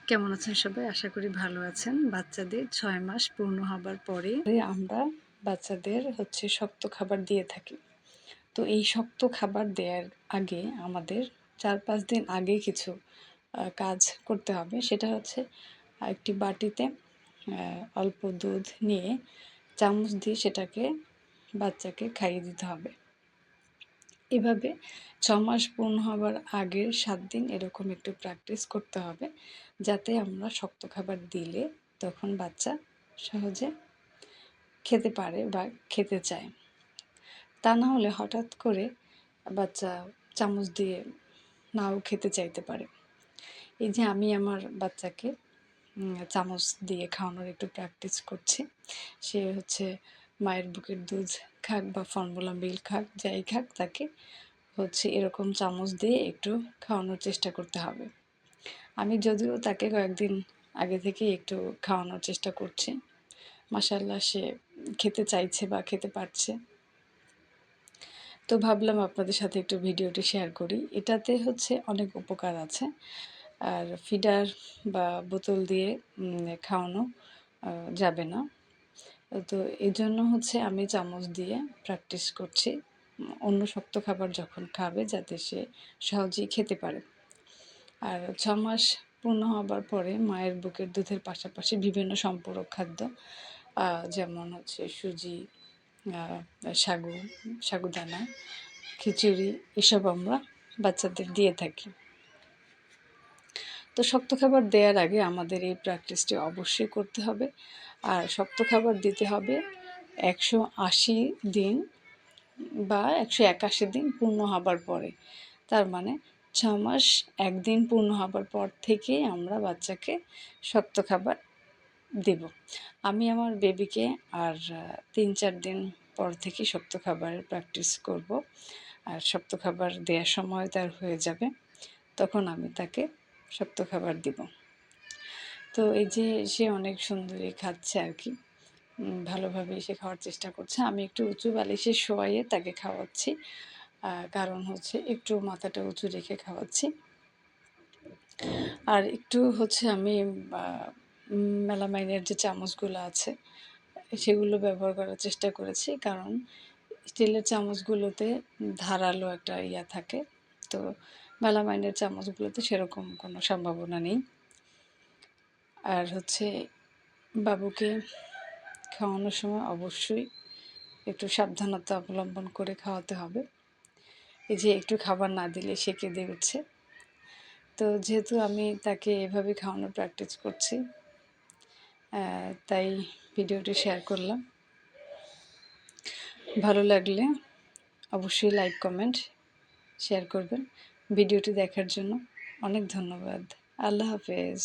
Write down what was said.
কেমন আছেন সবাই? আশা করি ভালো আছেন। বাচ্চাদের ৬ মাস পূর্ণ হবার পরে আমরা বাচ্চাদের শক্ত খাবার দিয়ে থাকি। তো এই শক্ত খাবার দেয়ার আগে আমাদের ৪-৫ দিন আগে কিছু কাজ করতে হবে। সেটা হচ্ছে একটি বাটিতে অল্প দুধ নিয়ে চামচ দিয়ে সেটাকে বাচ্চাকে খাইয়ে দিতে হবে। এভাবে ৬ মাস পূর্ণ হবার আগের ৭ দিন এরকম একটু প্র্যাকটিস করতে হবে, যাতে আমরা শক্ত খাবার দিলে তখন বাচ্চা সহজে খেতে পারে বা খেতে চায়। তা না হলে হঠাৎ করে বাচ্চা চামচ দিয়ে নাও খেতে চাইতে পারে। এই যে আমি আমার বাচ্চাকে চামচ দিয়ে খাওয়ানোর একটু প্র্যাকটিস করছি। সে মায়ের বুকের দুধ খাক বা ফর্মুলা মিল্ক খাক, যাই খাক তাকে এরকম চামচ দিয়ে একটু খাওয়ানোর চেষ্টা করতে হবে। আমি যদিও তাকে কয়েকদিন আগে থেকেই একটু খাওয়ানোর চেষ্টা করছি। মাশাআল্লাহ সে খেতে চাইছে বা খেতে পারছে। তো ভাবলাম আপনাদের সাথে একটু ভিডিওটি শেয়ার করি। এটাতে অনেক উপকার আছে। আর ফিডার বা বোতল দিয়ে খাওয়ানো যাবে না। তো এজন্য আমি চামচ দিয়ে প্র্যাকটিস করছি। অন্য শক্ত খাবার যখন খাবে যাতে সে সহজেই খেতে পারে। আর ৬ মাস পূর্ণ হবার পরে মায়ের বুকের দুধের পাশাপাশি বিভিন্ন সম্পূরক খাদ্য যেমন সুজি, সাগুদানা, খিচুড়ি এসব আমরা বাচ্চাদের দিয়ে থাকি। তো শক্ত খাবার দেওয়ার আগে আমাদের এই প্র্যাকটিসটি অবশ্যই করতে হবে। আর শক্ত খাবার দিতে হবে ১৮০ দিন বা ১৮১ দিন পূর্ণ হবার পরে। তার মানে ৬ মাস ১ দিন পূর্ণ হবার পর থেকেই আমরা বাচ্চাকে শক্ত খাবার দেব। আমি আমার বেবিকে আর ৩-৪ দিন পর থেকেই শক্ত খাবারের প্র্যাকটিস করব। আর শক্ত খাবার দেওয়ার সময় তার হয়ে যাবে, তখন আমি তাকে শক্ত খাবার দিব। তো এই যে সে অনেক সুন্দরই খাচ্ছে আর কি, ভালোভাবেই সে খাওয়ার চেষ্টা করছে। আমি একটু উঁচু বালিশে শোয়াইয়ে তাকে খাওয়াচ্ছি, কারণ একটু মাথাটা উঁচু রেখে খাওয়াচ্ছি। আর একটু আমি মেলামাইনের যে চামচগুলো আছে সেগুলো ব্যবহার করার চেষ্টা করেছি, কারণ স্টিলের চামচগুলোতে ধারালো একটা ইয়া থাকে। তো মেলামাইনের চামচগুলোতে সেরকম কোনো সম্ভাবনা নেই। আর বাবুকে খাওয়ানোর সময় অবশ্যই একটু সাবধানতা অবলম্বন করে খাওয়াতে হবে। এই যে একটু খাবার না দিলে সে কেঁদে উঠছে। তো যেহেতু আমি তাকে এভাবে খাওয়ানোর প্র্যাকটিস করছি, তাই ভিডিওটি শেয়ার করলাম। ভালো লাগলে অবশ্যই লাইক, কমেন্ট, শেয়ার করবেন। ভিডিওটি দেখার জন্য অনেক ধন্যবাদ। আল্লাহ হাফেজ।